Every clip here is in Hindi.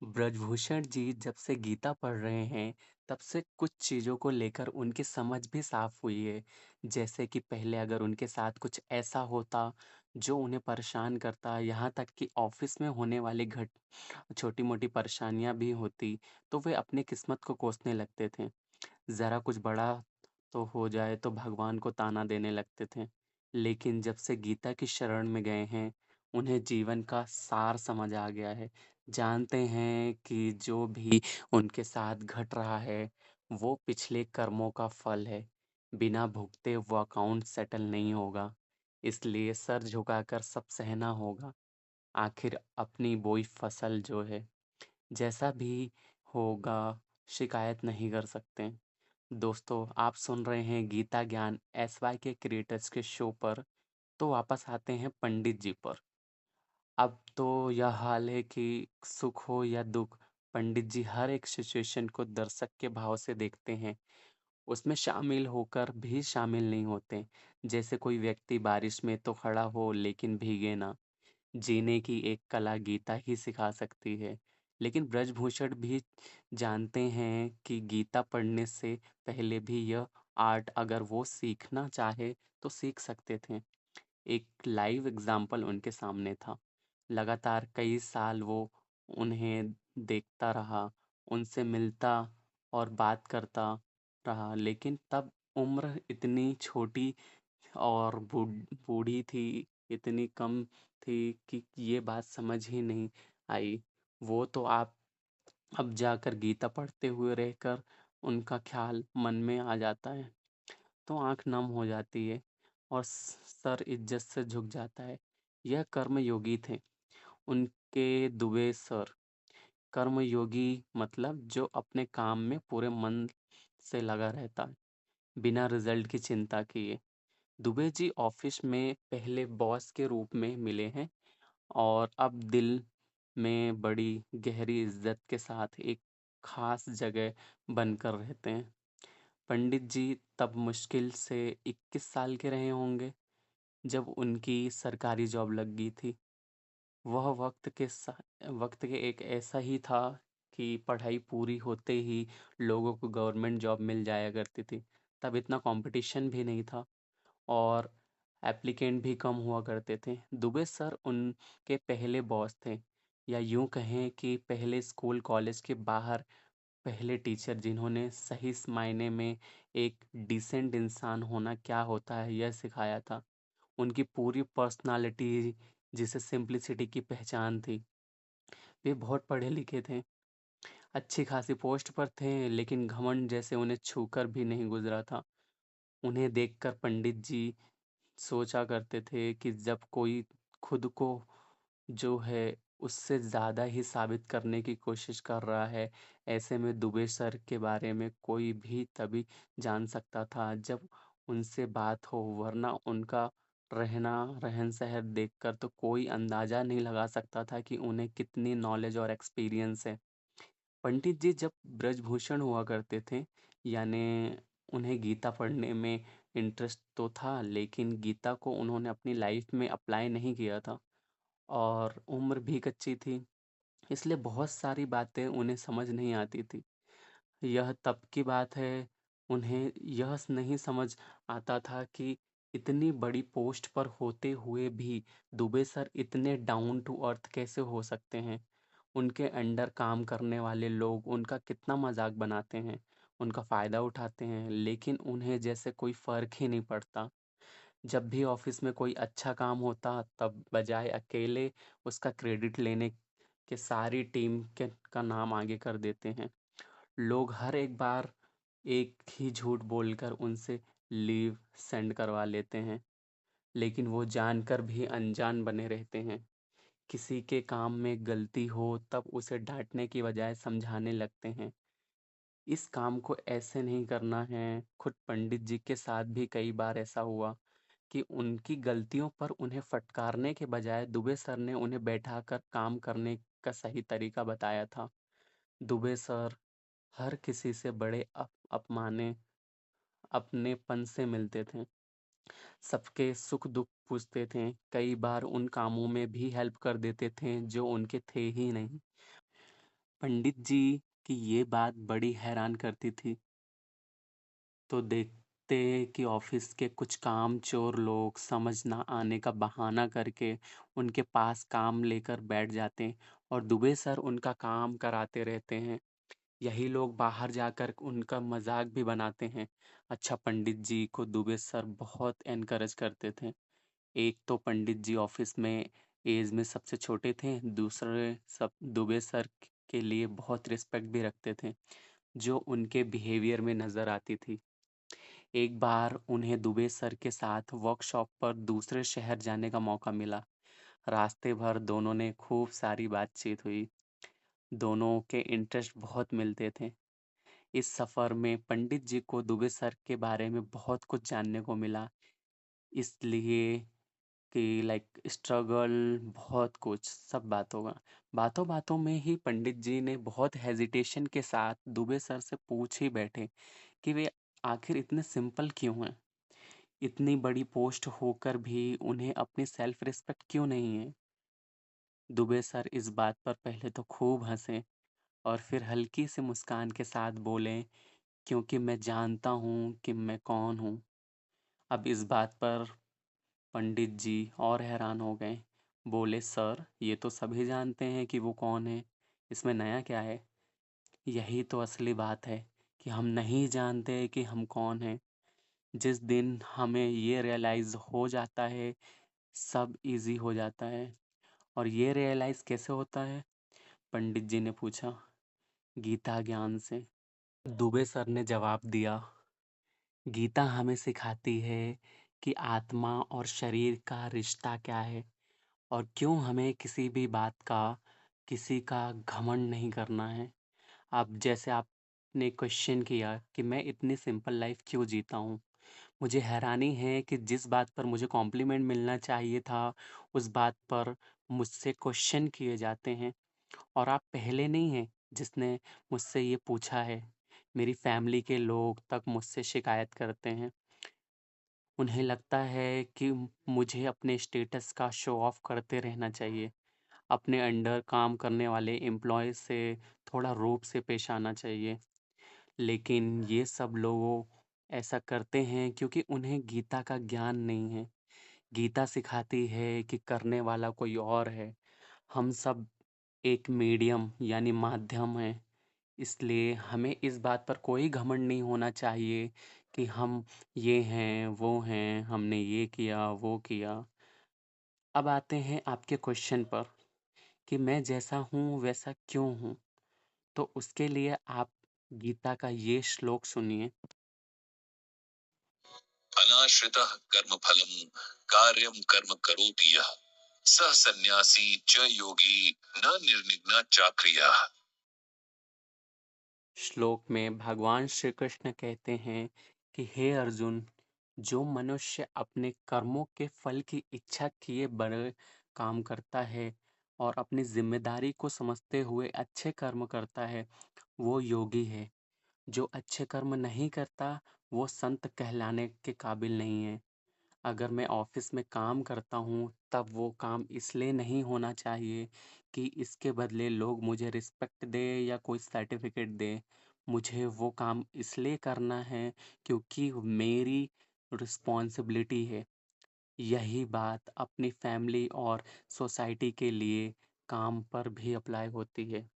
ब्रजभूषण जी जब से गीता पढ़ रहे हैं, तब से कुछ चीज़ों को लेकर उनकी समझ भी साफ हुई है। जैसे कि पहले अगर उनके साथ कुछ ऐसा होता, जो उन्हें परेशान करता, यहाँ तक कि ऑफ़िस में होने वाली छोटी-मोटी परेशानियाँ भी होती, तो वे अपनी किस्मत को कोसने लगते थे। ज़रा कुछ बड़ा तो हो जाए तो भगवान को ताना देने लगते थे। लेकिन जब से गीता की शरण में गए हैं, उन्हें जीवन का सार समझ आ गया है। जानते हैं कि जो भी उनके साथ घट रहा है, वो पिछले कर्मों का फल है। बिना भुगते वो अकाउंट सेटल नहीं होगा। इसलिए सर झुकाकर सब सहना होगा। आखिर अपनी बोई फसल जो है, जैसा भी होगा शिकायत नहीं कर सकते। दोस्तों, आप सुन रहे हैं गीता ज्ञान एसवाई के क्रिएटर्स के शो पर। तो वापस आते हैं पंडित जी पर। अब तो यह हाल है कि सुख हो या दुख, पंडित जी हर एक सिचुएशन को दर्शक के भाव से देखते हैं। उसमें शामिल होकर भी शामिल नहीं होते। जैसे कोई व्यक्ति बारिश में तो खड़ा हो लेकिन भीगे ना। जीने की एक कला गीता ही सिखा सकती है। लेकिन ब्रजभूषण भी जानते हैं कि गीता पढ़ने से पहले भी यह आर्ट अगर वो सीखना चाहे तो सीख सकते थे। एक लाइव एग्जाम्पल उनके सामने था। लगातार कई साल वो उन्हें देखता रहा, उनसे मिलता और बात करता रहा, लेकिन तब उम्र इतनी छोटी और बूढ़ी थी, इतनी कम थी कि ये बात समझ ही नहीं आई। वो तो आप अब जाकर गीता पढ़ते हुए रहकर उनका ख्याल मन में आ जाता है, तो आँख नम हो जाती है और सर इज्जत से झुक जाता है। यह कर्मयोगी थे, उनके दुबे सर। कर्मयोगी मतलब जो अपने काम में पूरे मन से लगा रहता है, बिना रिजल्ट की चिंता किए। दुबे जी ऑफिस में पहले बॉस के रूप में मिले हैं और अब दिल में बड़ी गहरी इज्जत के साथ एक खास जगह बनकर रहते हैं। पंडित जी तब मुश्किल से 21 साल के रहे होंगे जब उनकी सरकारी जॉब लग गई थी। वह वक्त के एक ऐसा ही था कि पढ़ाई पूरी होते ही लोगों को गवर्नमेंट जॉब मिल जाया करती थी। तब इतना कंपटीशन भी नहीं था और एप्लीकेंट भी कम हुआ करते थे। दुबे सर उनके पहले बॉस थे, या यूँ कहें कि पहले स्कूल कॉलेज के बाहर पहले टीचर जिन्होंने सही मायने में एक डिसेंट इंसान होना क्या होता है यह सिखाया था। उनकी पूरी पर्सनालिटी, जिसे सिंप्लिसिटी की पहचान थी। वे बहुत पढ़े लिखे थे, अच्छी खासी पोस्ट पर थे, लेकिन घमंड जैसे उन्हें छूकर भी नहीं गुजरा था। उन्हें देखकर पंडित जी सोचा करते थे कि जब कोई खुद को जो है उससे ज़्यादा ही साबित करने की कोशिश कर रहा है, ऐसे में दुबे सर के बारे में कोई भी तभी जान सकता था जब उनसे बात हो, वरना उनका रहना रहन सहन देखकर तो कोई अंदाजा नहीं लगा सकता था कि उन्हें कितनी नॉलेज और एक्सपीरियंस है। पंडित जी जब ब्रजभूषण हुआ करते थे, यानी उन्हें गीता पढ़ने में इंटरेस्ट तो था, लेकिन गीता को उन्होंने अपनी लाइफ में अप्लाई नहीं किया था और उम्र भी कच्ची थी, इसलिए बहुत सारी बातें उन्हें समझ नहीं आती थी। यह तब की बात है, उन्हें यह नहीं समझ आता था कि इतनी बड़ी पोस्ट पर होते हुए भी दुबे सर इतने डाउन टू अर्थ कैसे हो सकते हैं। उनके अंडर काम करने वाले लोग उनका कितना मजाक बनाते हैं, उनका फ़ायदा उठाते हैं, लेकिन उन्हें जैसे कोई फ़र्क ही नहीं पड़ता। जब भी ऑफिस में कोई अच्छा काम होता, तब बजाय अकेले उसका क्रेडिट लेने के सारी टीम के का नाम आगे कर देते हैं। लोग हर एक बार एक ही झूठ बोलकर उनसे लीव सेंड करवा लेते हैं, लेकिन वो जानकर भी अनजान बने रहते हैं। किसी के काम में गलती हो तब उसे डांटने की बजाय समझाने लगते हैं, इस काम को ऐसे नहीं करना है। खुद पंडित जी के साथ भी कई बार ऐसा हुआ कि उनकी गलतियों पर उन्हें फटकारने के बजाय दुबे सर ने उन्हें बैठाकर काम करने का सही तरीका बताया था। दुबे सर हर किसी से बड़े अपमाने अपनेपन से मिलते थे, सबके सुख दुख पूछते थे, कई बार उन कामों में भी हेल्प कर देते थे जो उनके थे ही नहीं। पंडित जी की ये बात बड़ी हैरान करती थी। तो देखते कि ऑफिस के कुछ कामचोर लोग समझ ना आने का बहाना करके उनके पास काम लेकर बैठ जाते हैं और दुबे सर उनका काम कराते रहते हैं। यही लोग बाहर जाकर उनका मजाक भी बनाते हैं। अच्छा, पंडित जी को दुबे सर बहुत एनकरेज करते थे। एक तो पंडित जी ऑफिस में एज में सबसे छोटे थे, दूसरे सब दुबे सर के लिए बहुत रिस्पेक्ट भी रखते थे, जो उनके बिहेवियर में नजर आती थी। एक बार उन्हें दुबे सर के साथ वर्कशॉप पर दूसरे शहर जाने का मौका मिला। रास्ते भर दोनों ने खूब सारी बातचीत हुई। दोनों के इंटरेस्ट बहुत मिलते थे। इस सफर में पंडित जी को दुबे सर के बारे में बहुत कुछ जानने को मिला। इसलिए कि लाइक स्ट्रगल बहुत कुछ सब बात होगा। बातों बातों में ही पंडित जी ने बहुत हेजिटेशन के साथ दुबे सर से पूछ ही बैठे कि वे आखिर इतने सिंपल क्यों हैं। इतनी बड़ी पोस्ट होकर भी उन्हें अपनी सेल्फ रिस्पेक्ट क्यों नहीं है। दुबे सर इस बात पर पहले तो खूब हंसे और फिर हल्की सी मुस्कान के साथ बोले, क्योंकि मैं जानता हूँ कि मैं कौन हूँ। अब इस बात पर पंडित जी और हैरान हो गए। बोले, सर ये तो सभी जानते हैं कि वो कौन है, इसमें नया क्या है। यही तो असली बात है कि हम नहीं जानते कि हम कौन हैं। जिस दिन हमें ये रियलाइज हो जाता है, सब इजी हो जाता है। और ये रियलाइज कैसे होता है? पंडित जी ने पूछा। गीता ज्ञान से, दुबे सर ने जवाब दिया। गीता हमें सिखाती है कि आत्मा और शरीर का रिश्ता क्या है और क्यों हमें किसी भी बात का, किसी का घमंड नहीं करना है। अब जैसे आपने क्वेश्चन किया कि मैं इतनी सिंपल लाइफ क्यों जीता हूँ, मुझे हैरानी है कि जिस बात पर मुझे कॉम्प्लीमेंट मिलना चाहिए था, उस बात पर मुझसे क्वेश्चन किए जाते हैं। और आप पहले नहीं हैं जिसने मुझसे ये पूछा है। मेरी फैमिली के लोग तक मुझसे शिकायत करते हैं। उन्हें लगता है कि मुझे अपने स्टेटस का शो ऑफ करते रहना चाहिए। अपने अंडर काम करने वाले एम्प्लॉय से थोड़ा रूप से पेश आना चाहिए। लेकिन ये सब लोगों ऐसा करते हैं क्योंकि उन्हें गीता का ज्ञान नहीं है। गीता सिखाती है कि करने वाला कोई और है। हम सब एक मीडियम यानी माध्यम है। इसलिए हमें इस बात पर कोई घमंड नहीं होना चाहिए कि हम ये हैं, वो हैं, हमने ये किया, वो किया। अब आते हैं आपके क्वेश्चन पर कि मैं जैसा हूँ वैसा क्यों हूँ। तो उसके लिए आप गीता का ये श्लोक सुनिए। अनाश्रितः कर्मफलम् कार्यं कर्म करोति यः सः सन्न्यासी च योगी न निर्विघ्न चाक्रियः। श्लोक में भगवान श्री कृष्ण कहते हैं कि हे अर्जुन, जो मनुष्य अपने कर्मों के फल की इच्छा किए बड़े काम करता है और अपनी जिम्मेदारी को समझते हुए अच्छे कर्म करता है, वो योगी है। जो अच्छे कर्म नहीं करता, वो संत कहलाने के काबिल नहीं है। अगर मैं ऑफिस में काम करता हूँ, तब वो काम इसलिए नहीं होना चाहिए कि इसके बदले लोग मुझे रिस्पेक्ट दे या कोई सर्टिफिकेट दे। मुझे वो काम इसलिए करना है क्योंकि मेरी रिस्पॉन्सिबिलिटी है। यही बात अपनी फैमिली और सोसाइटी के लिए काम पर भी अप्लाई होती है।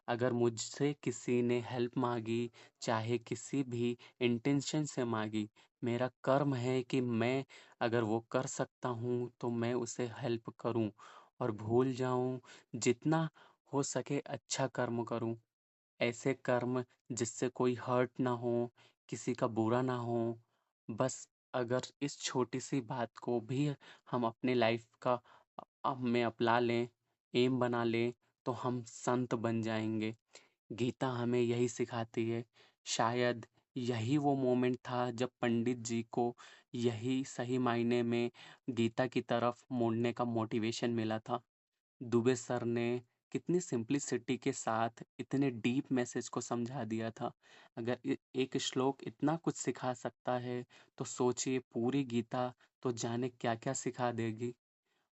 अगर मुझसे किसी ने हेल्प मांगी, चाहे किसी भी इंटेंशन से मांगी, मेरा कर्म है कि मैं अगर वो कर सकता हूँ तो मैं उसे हेल्प करूँ और भूल जाऊँ। जितना हो सके अच्छा कर्म करूँ। ऐसे कर्म जिससे कोई हर्ट ना हो, किसी का बुरा ना हो। बस अगर इस छोटी सी बात को भी हम अपने लाइफ का में अपना लें, एम बना लें, तो हम संत बन जाएंगे। गीता हमें यही सिखाती है। शायद यही वो मोमेंट था जब पंडित जी को यही सही मायने में गीता की तरफ मोड़ने का मोटिवेशन मिला था। दुबे सर ने कितनी सिंप्लिसिटी के साथ इतने डीप मैसेज को समझा दिया था। अगर एक श्लोक इतना कुछ सिखा सकता है, तो सोचिए पूरी गीता तो जाने क्या क्या सिखा देगी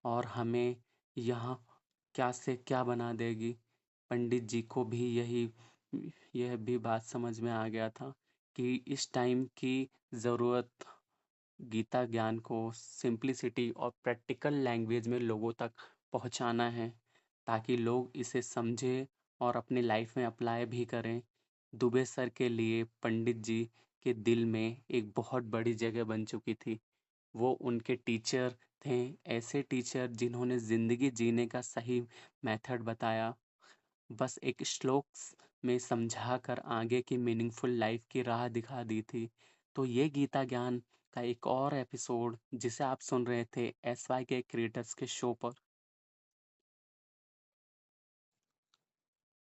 और हमें यहाँ क्या से क्या बना देगी। पंडित जी को भी यह भी बात समझ में आ गया था कि इस टाइम की ज़रूरत गीता ज्ञान को सिंप्लिसिटी और प्रैक्टिकल लैंग्वेज में लोगों तक पहुंचाना है, ताकि लोग इसे समझें और अपनी लाइफ में अप्लाई भी करें। दुबे सर के लिए पंडित जी के दिल में एक बहुत बड़ी जगह बन चुकी थी। वो उनके टीचर थे, ऐसे टीचर जिन्होंने ज़िंदगी जीने का सही मेथड बताया, बस एक श्लोक में समझा कर आगे की मीनिंगफुल लाइफ की राह दिखा दी थी। तो ये गीता ज्ञान का एक और एपिसोड जिसे आप सुन रहे थे एसवाई के क्रिएटर्स के शो पर,